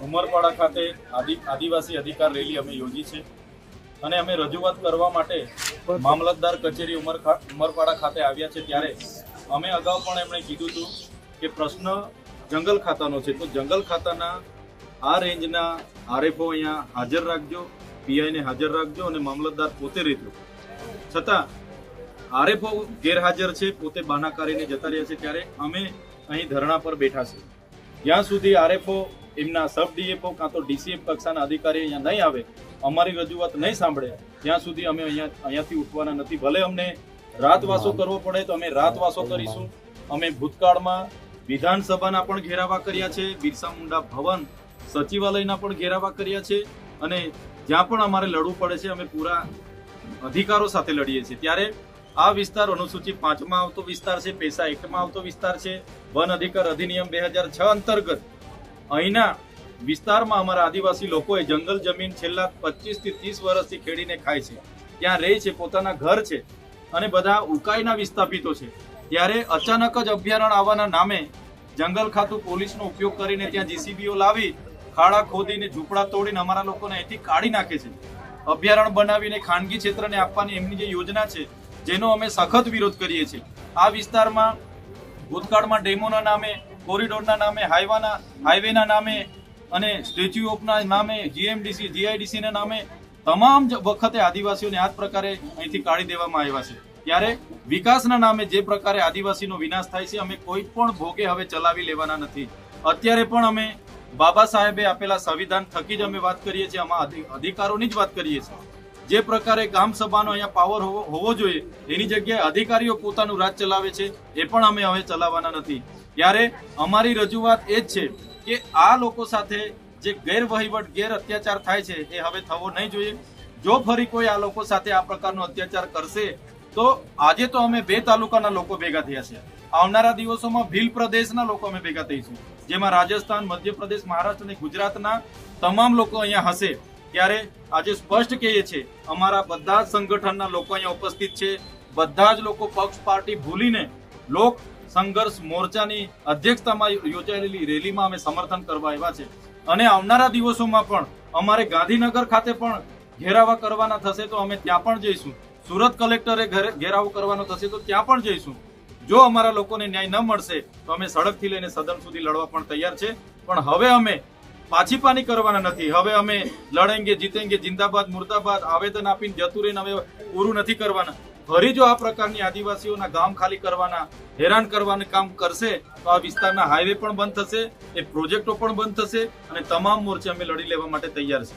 ઉમરપાડા ખાતે આદિવાસી અધિકાર રેલી અમે યોજી છે અને અમે રજૂઆત કરવા માટે મામલતદાર કચેરી ઉમરપાડા ખાતે આવ્યા છે। ત્યારે અમે અગાઉ પણ એમણે કીધું હતું કે પ્રશ્ન જંગલ ખાતાનો છે, તો જંગલ ખાતાના આ રેન્જના આરએફઓ અહીંયા હાજર રાખજો, પીઆઈને હાજર રાખજો અને મામલતદાર પોતે રહેજો। છતાં આરએફઓ ગેરહાજર છે, પોતે બહાના કરીને જતા રહ્યા છે। ત્યારે અમે અહીં ધરણા પર બેઠા છે। જ્યાં સુધી આરએફઓ એમના સબ ડીએફઓ કાં તો ડીસીએફ કક્ષાના અધિકારી અહીંયા નહીં આવે, અમારી રજૂઆત નહીં સાંભળે, ત્યાં સુધી અમે અહીંયાથી ઉઠવાના નથી। ભલે અમને રાતવાસો કરવો પડે તો અમે રાતવાસો કરીશું। અમે ભૂતકાળમાં વિધાનસભાના પણ ઘેરાવા કર્યા છે, બિરસા મુંડા ભવન સચિવાલયના પણ ઘેરાવા કર્યા છે અને જ્યાં પણ અમારે લડવું પડે છે અમે પૂરા અધિકારો સાથે લડીએ છીએ। ત્યારે આ વિસ્તાર અનુસૂચિ 5 માં આવતો વિસ્તાર છે, પેસા એક્ટમાં આવતો વિસ્તાર છે, વન અધિકાર અધિનિયમ 2006 અંતર્ગત અહીંના વિસ્તારમાં અમારા આદિવાસી લોકોએ જંગલ જમીન છેલ્લા 25 થી 30 વર્ષથી ખેડીને ખાય છે, ત્યાં રહે છે, પોતાના ઘર છે અને બધા ઉકાઈના વિસ્થાપિતો છે। ત્યારે અચાનક જ અભયારણ્ય આવવાના નામે જંગલ ખાતું પોલીસનો ઉપયોગ કરીને ત્યાં જીસીબીઓ લાવી ખાડા ખોદીને ઝૂંપડા તોડીને અમારા લોકોને અહીંથી કાઢી નાખે છે। અભયારણ્ય બનાવીને ખાનગી ક્ષેત્રને આપવાની એમની જે યોજના છે, જેનો અમે સખત વિરોધ કરીએ છીએ। આ વિસ્તારમાં ભૂતકાળમાં ડેમોના નામે, કોરિડોરના નામે, હાઈવેના નામે અને સ્ટેચ્યુ ઓફના નામે, જીએમડીસી જીઆઈડીસીના નામે તમામ વખતે આદિવાસીઓને આ જ પ્રકારે અહીંથી કાઢી દેવામાં આવ્યા છે। ત્યારે વિકાસના નામે જે પ્રકારે આદિવાસીનો વિનાશ થાય છે, અમે કોઈ પણ ભોગે હવે ચલાવી લેવાના નથી। અત્યારે પણ અમે બાબા સાહેબે આપેલા સંવિધાન થકી જ અમે વાત કરીએ છીએ, આમાં અધિકારોની જ વાત કરીએ છીએ। જે પ્રકારે ગામ સભાનો અહીંયા પાવર હોવો જોઈએ, એની જગ્યાએ અધિકારીઓ પોતાનું રાજ ચલાવે છે, એ પણ અમે હવે ચલાવવાના નથી। ત્યારે અમારી રજૂઆત એ જ છે કે આ લોકો સાથે જે ગેરવહીવટ, ગેર અત્યાચાર થાય છે એ હવે થવો નહીં જોઈએ। જો ફરી કોઈ આ લોકો સાથે આ પ્રકારનો અત્યાચાર કરશે તો આજે તો અમે 2 તાલુકાના લોકો ભેગા થયા છે, આવનારા દિવસોમાં ભીલ પ્રદેશના લોકો અમે ભેગા થઈશું, જેમાં રાજસ્થાન, મધ્યપ્રદેશ, મહારાષ્ટ્ર અને ગુજરાતના તમામ લોકો અહીંયા હશે। ત્યારે આજે સ્પષ્ટ કહીએ છીએ, અમારા બધા જ સંગઠનના લોકો અહીંયા ઉપસ્થિત છે। બધા જ લોકો પક્ષ પાર્ટી ભૂલીને લોક સંઘર્ષ મોરચાની અધ્યક્ષતામાં યોજાયેલી રેલીમાં અમે સમર્થન કરવા આવ્યા છે અને આવનારા દિવસોમાં પણ અમારે ગાંધીનગર ખાતે પણ ઘેરાવા કરવાના થશે તો અમે ત્યાં પણ જઈશું। સુરત કલેક્ટરે ઘેરાવો કરવાનો થશે તો ત્યાં પણ જઈશું। જો અમારા લોકોને ન્યાય ન મળશે તો અમે સડકથી લઈને સદન સુધી લડવા પણ તૈયાર છે। પણ હવે અમે પાછી પાની કરવાના નથી। હવે અમે લડેંગે જીતેંગે, જિંદાબાદ મુર્દાબાદ આવેદન આપીને જતું રહીને હવે પૂરું નથી કરવાના। ફરી જો આ પ્રકારની આદિવાસીઓના ગામ ખાલી કરવાના, હેરાન કરવાના કામ કરશે તો આ વિસ્તારના હાઈવે પણ બંધ થશે, એ પ્રોજેક્ટો પણ બંધ થશે અને તમામ મોરચે અમે લડી લેવા માટે તૈયાર છે।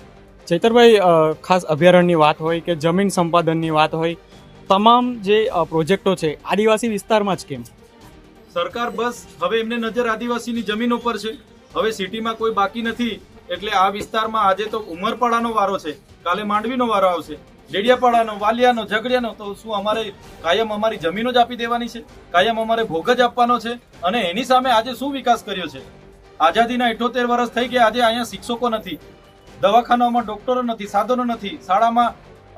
ચૈતરભાઈ, ખાસ અભયારણ્યની વાત હોય કે જમીન સંપાદનની વાત હોય, તમામ જે પ્રોજેક્ટો છે આદિવાસી વિસ્તારમાં જ કેમ? સરકાર બસ હવે એમને નજર આદિવાસીની જમીનો પર છે, હવે સિટીમાં કોઈ બાકી નથી। એટલે આ વિસ્તારમાં આજે તો ઉમરપાડાનો વારો છે, કાલે માંડવીનો વારો આવશે, ડેડિયાપાડાનો, વાલિયાનો, ઝઘડિયાનો। તો શું અમારે કાયમ અમારી જમીનો જ આપી દેવાની છે? કાયમ અમારે ભોગ જ આપવાનો છે? અને એની સામે આજે શું વિકાસ કર્યો છે? આઝાદીના 78 વર્ષ થઈ ગયા, આજે અહીંયા શિક્ષકો નથી, દવાખાનાઓમાં ડોક્ટરો નથી, સાધનો નથી, શાળામાં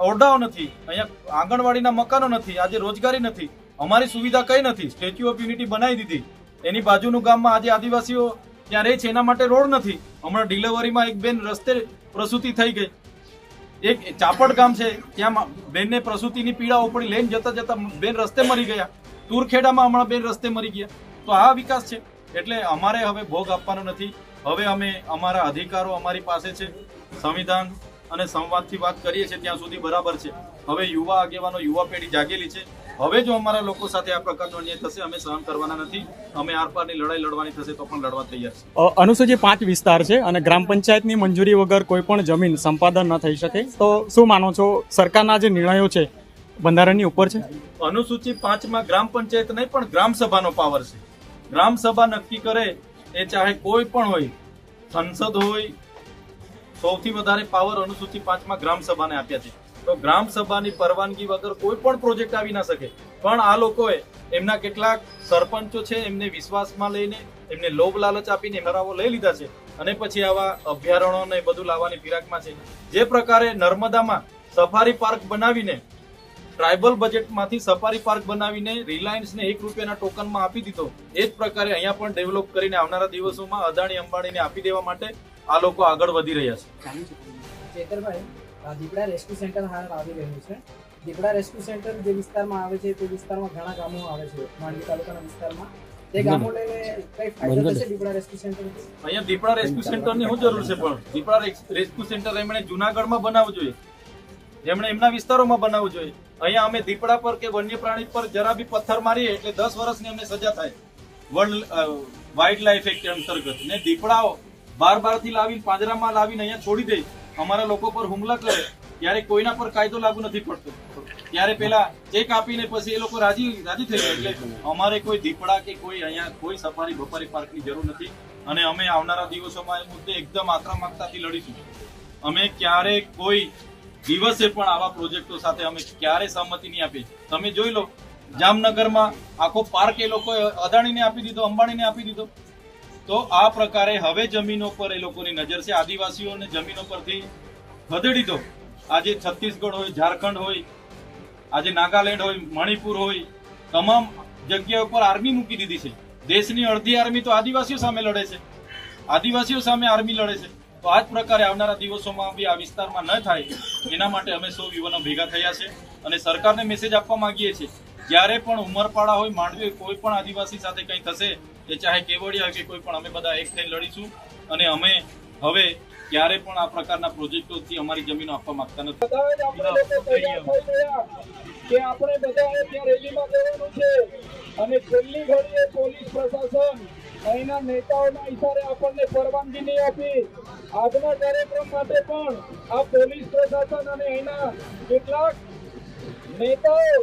ઓરડાઓ નથી, અહીંયા આંગણવાડીના મકાનો નથી, આજે રોજગારી નથી, અમારી સુવિધા કઈ નથી। સ્ટેચ્યુ ઓફ યુનિટી બનાવી દીધી, એની બાજુનું ગામમાં આજે આદિવાસીઓ ત્યાં રહે છે, એના માટે રોડ નથી। હમણાં ડિલિવરીમાં એક બેન રસ્તે પ્રસૂતિ થઈ ગઈ, એક ચાપડ ગામ છે ત્યાં બેનને પ્રસૂતિની પીડાઓ પડી, લઈને જતા જતા બેન રસ્તે મરી ગયા। તુરખેડામાં હમણાં બેન રસ્તે મરી ગયા। તો આ વિકાસ છે। એટલે અમારે હવે ભોગ આપવાનો નથી। હવે અમે અમારા અધિકારો અમારી પાસે છે, સંવિધાન અને સંવાદથી વાત કરીએ છીએ ત્યાં સુધી બરાબર છે। હવે યુવા આગેવાનો, યુવા પેઢી જાગેલી છે। હવે જો અમારા લોકો સાથે આ પ્રકારનો અન્યાય થશે અમે સહન કરવાના નથી। અમે આરપારની લડાઈ લડવાની થશે તો પણ લડવા તૈયાર છે। અનુસૂચિ 5 વિસ્તાર છે અને ગ્રામ પંચાયતની મંજૂરી વગર કોઈ પણ જમીન સંપાદન ન થઈ શકે, તો શું માનો છો સરકારના જે નિર્ણયો છે બંધારણની ઉપર છે? અનુસૂચિ 5 માં ગ્રામ પંચાયત નહીં પણ ગ્રામ સભાનો પાવર છે। ગ્રામ સભા નક્કી કરે, એ ચાહે કોઈ પણ હોય, સંસદ હોય, સૌથી વધારે પાવર અનુસૂચિ 5 માં ગ્રામ સભાને આપ્યા છે। તો ગ્રામ સભાની પરવાનગી વગર કોઈ પણ પ્રોજેક્ટ આવી ના શકે। પણ આ લોકોએ એમના કેટલાક સરપંચો છે, એમને વિશ્વાસમાં લઈને, એમને લોભ લાલચ આપીને ઠરાવો લઈ લીધા છે અને પછી આવા અભયારણ્યોને બધું લાવવાની ફિરાકમાં છે। જે પ્રકારે નર્મદામાં સફારી પાર્ક બનાવીને, ટ્રાઇબલ બજેટમાંથી સફારી પાર્ક બનાવીને રિલાયન્સને ₹1 ટોકનમાં આપી દીધો, એ જ પ્રકારે અહીંયા પણ ડેવલપ કરીને આવનારા દિવસોમાં અદાણી અંબાણીને આપી દેવા માટે આ લોકો આગળ વધી રહ્યા છે. ચેતરભાઈ, દીપડા રેસ્ક્યુ સેન્ટર હાલ આવી રહ્યું છે. દીપડા રેસ્ક્યુ સેન્ટર જે વિસ્તારમાં આવે છે તે વિસ્તારમાં ઘણા ગામો આવે છે માંડવી તાલુકાના વિસ્તારમાં. તે ગામો લઈને કઈ ફાયદો થશે દીપડા રેસ્ક્યુ સેન્ટર? અહીંયા દીપડા રેસ્ક્યુ સેન્ટરની શું જરૂર છે? પણ દીપડા રેસ્ક્યુ સેન્ટર એમણે જુનાગઢમાં બનાવવું જોઈએ, એમણે એમના વિસ્તારોમાં બનાવવું જોઈએ. અહીંયા અમે દીપડા પર કે વન્ય પ્રાણી પર જરા બી પથ્થર મારીએ એટલે 10 વર્ષની અમને સજા થાય વાઇલ્ડ લાઇફ એક્ટ અંતર્ગત. ને દીપડાઓ બાર થી લાવીને પાંજરામાં લાવીને અહીંયા છોડી દે, અમારા લોકો પર હુમલા કરે, ત્યારે કોઈના પર કાયદો લાગુ નથી પડતો. ત્યારે પેલા ચેક આપીને પછી એ લોકો રાજી થઈ જાય. એટલે અમારે કોઈ દીપડા કે કોઈ અહીંયા કોઈ સફારી બફારી પાર્કની જરૂર નથી. અને અમે આવનારા દિવસોમાં એ મુદ્દે એકદમ આક્રમકતાથી લડીશું. અમે ક્યારે કોઈ દિવસે પણ આવા પ્રોજેક્ટો સાથે અમે ક્યારે સહમતિ નહીં આપી. તમે જોઈ લો, જામનગરમાં આખો પાર્ક એ લોકો અદાણીને આપી દીધો, અંબાણીને આપી દીધો. તો આ પ્રકારે હવે જમીનો પર એ લોકોની નજર છે. આદિવાસીઓને જમીનો પરથી ખદેડી દો. આજે છત્તીસગઢ હોય, ઝારખંડ હોય, આજે નાગાલેન્ડ હોય, મણિપુર હોય, તમામ જગ્યાઓ પર આર્મી મૂકી દીધી છે. દેશની અડધી આર્મી તો આદિવાસીઓ સામે લડે છે, આદિવાસીઓ સામે આર્મી લડે છે. તો આ જ પ્રકારે આવનારા દિવસોમાં બી આ વિસ્તારમાં ન થાય એના માટે અમે સૌ યુવાનો ભેગા થયા છે અને સરકારને મેસેજ આપવા માંગીએ છીએ, જ્યારે પણ ઉમરપાડા હોય, માંડવી હોય, કોઈ પણ આદિવાસી સાથે કંઈ થશે, એ ચાહે કેવડિયા હોય કે કોઈ પણ, અમે બધા એક થઈને લડીશું. અને અમે હવે ક્યારે પણ આ પ્રકારના પ્રોજેક્ટોથી અમારી જમીનો આપવા માંગતા નથી. કે આપણે બધાએ ત્યાં રેલીમાં જવાનું છે અને છેલ્લી ઘડીએ પોલીસ પ્રશાસન અહીંના નેતાઓના ઈશારે આપણને પરવાનગી નહીં આપી. આજના કાર્યક્રમ માટે પણ આ પોલીસ પ્રશાસન અને અહીંના કેટલાક નેતાઓ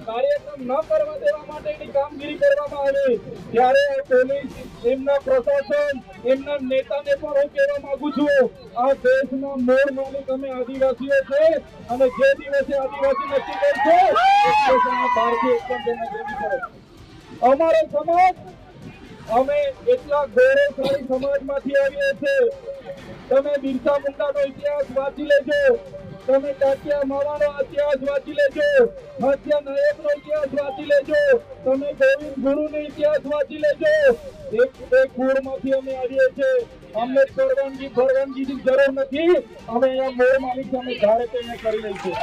કાર્યક્રમ ન કરવા દેવા માટેની કામગીરી કરવામાં આવી. ત્યારે પોલીસ, એમના પ્રશાસન, એમના નેતાને પણ હું કહેવા માંગુ છું, આ દેશના મૂળ માલિક અમે આદિવાસીઓ છે અને જે દિવસે આદિવાસી નક્કી કરશે અમારો સમાજ, અમે એટલા ગૌરવશાળી સમાજમાંથી આવીએ છીએ. તમે બિરસા મુંડાનો ઇતિહાસ વાંચી લેજો, તમે તાત્યા માવાનો ઇતિહાસ વાંચી લેજો, હાસ્યા નાયકનો ઇતિહાસ વાંચી લેજો, તમે ગોવિંદ ગુરુનો ઇતિહાસ વાંચી લેજો. એક કુળમાંથી અમે આવીએ છીએ. અમને પરવાનગીની જરૂર નથી. અમે અહીંયા મૂળ માલિક અમે ધારે તે કરી લઈશું.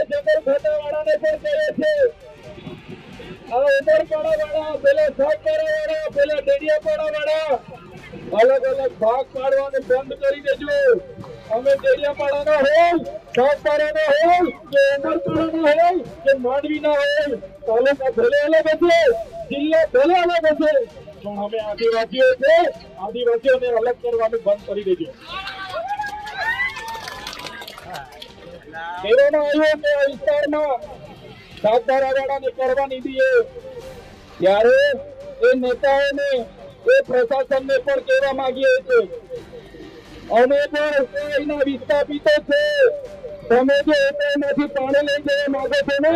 જંગલ ખાતાવાળાને પણ કહે છે, આ ઉમરપાડાવાળા, પેલા સાગબારાવાળા, પેલા ડેડિયાપાડાવાળા અલગ અલગ ભાગ પાડવાનું બંધ કરી દેજો. અમે ડેડિયાપાડાના હોય, સાગબારાના હોય કે ઉમરપાડાના હોય કે માંડવીના હોય, તાલુકા ભલે અલગ હશે, જિલ્લા ભલે અલગ હશે, પણ અમે આદિવાસીઓ છે, આદિવાસીઓને અલગ કરવાનું બંધ કરી દેજો. કહેવામાં આવ્યું કે આ વિસ્તારમાં સાગબારાવાળાને કરવાની દઈએ, ત્યારે એ નેતાઓને, એ પ્રશાસનને પણ કહેવા માંગીએ છીએ, અમે પણ અહીંના વિસ્થાપિતો છે. તમે જો એમાંથી પાણી લઈ જવા માંગો છો ને,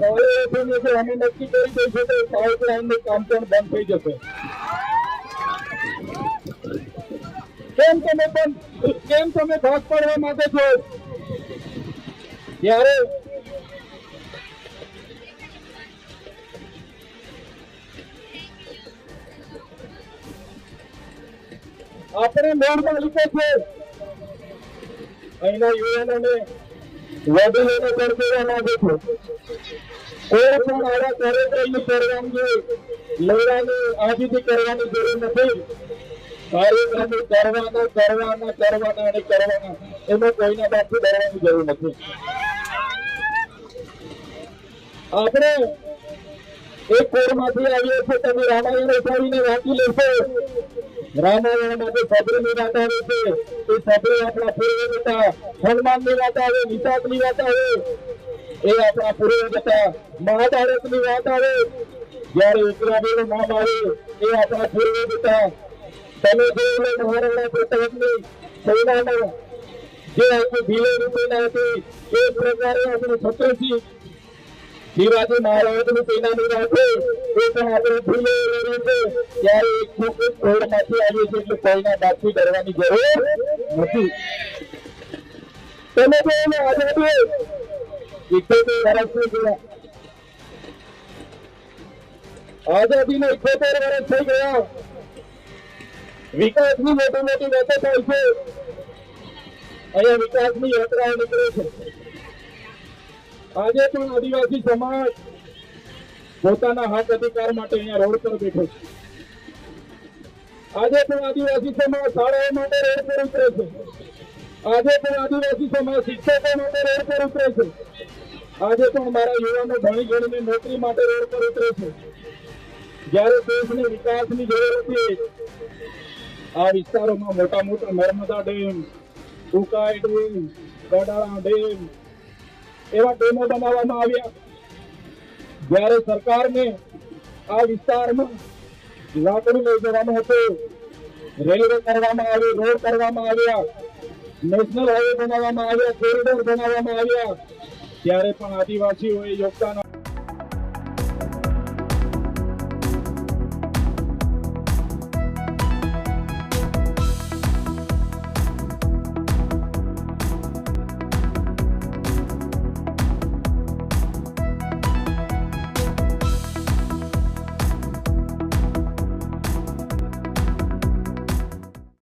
હવે અમે નક્કી કરી દઈશું કે પાઇપલાઇનનું કામ પણ બંધ થઈ જશે. કેમ તમે ભાગ પાડવા માંગો છો? ત્યારે આપણે મૂળ માલિકો છે. અહીંના યુવાનોને વડીલોને પણ કહેવા માંગુ છું, કોઈ પણ આવા કાર્યક્રમની પરવાનગી લેવાની આજથી કરવાની જરૂર નથી. કાર્યક્રમો કરવાના એમાં કોઈના બાપથી ડરવાની જરૂર નથી. આપણે એક કોરમાંથી આવીએ છીએ. તમે રામાયણ ઉઠાવીને વાંચી લેશો. રામાયણમાં જે સબરીની વાત આવે છે, એ સબરી આપણા પૂર્વજ હતા. હનુમાનની વાત આવે, નિષાદની વાત આવે, એ આપણા પૂર્વજ હતા. મહાભારતની વાત આવે, જયારે ઉત્તરાયણનું નામ આવે, એ આપણા પૂર્વજ હતા. તમે જોયું મહારાણા પ્રતાપની સેનામાં જે આખી ભીલેની સેના હતી, એ પ્રકારે આપણે છત્રસિંહ શિવાજી મહારાજની સેનાની વાત છે, એ પણ આપણે ભૂલે છે. ત્યારે એક કોડમાંથી આવીએ છીએ, એટલે કોઈના બાદથી ડરવાની જરૂર નથી. તમે જોયું આઝાદી 78 વર્ષની ગયા, આઝાદીને 78 વર્ષ થઈ ગયા. વિકાસની મોટી મોટી વાતો થાય છે, અહીંયા વિકાસની યાત્રાઓ નીકળે છે. આજે પણ આદિવાસી સમાજ પોતાના હક અધિકાર માટે અહીંયા રોડ પર બેઠો છે. આજે પણ આદિવાસી સમાજ શાળાઓ માટે રોડ પર ઉતરે છે. આજે પણ આદિવાસી સમાજ શિક્ષકો માટે રોડ પર ઉતરે છે. આજે પણ મારા યુવાનો ભણી ગણીને નોકરી માટે રોડ પર ઉતરે છે. જ્યારે દેશને વિકાસની જરૂર હતી, આ વિસ્તારોમાં મોટા મોટા Narmada dam, Ukai dam, Gadala dam એવા ડેમો બનાવવામાં આવ્યા. જ્યારે સરકારને આ વિસ્તારમાં લાકડું લઈ જવાનું હતું, રેલવે કરવામાં આવી, રોડ કરવામાં આવ્યા, નેશનલ હાઈવે બનાવવામાં આવ્યા, કોરિડોર બનાવવામાં આવ્યા, ત્યારે પણ આદિવાસીઓએ યોગદાન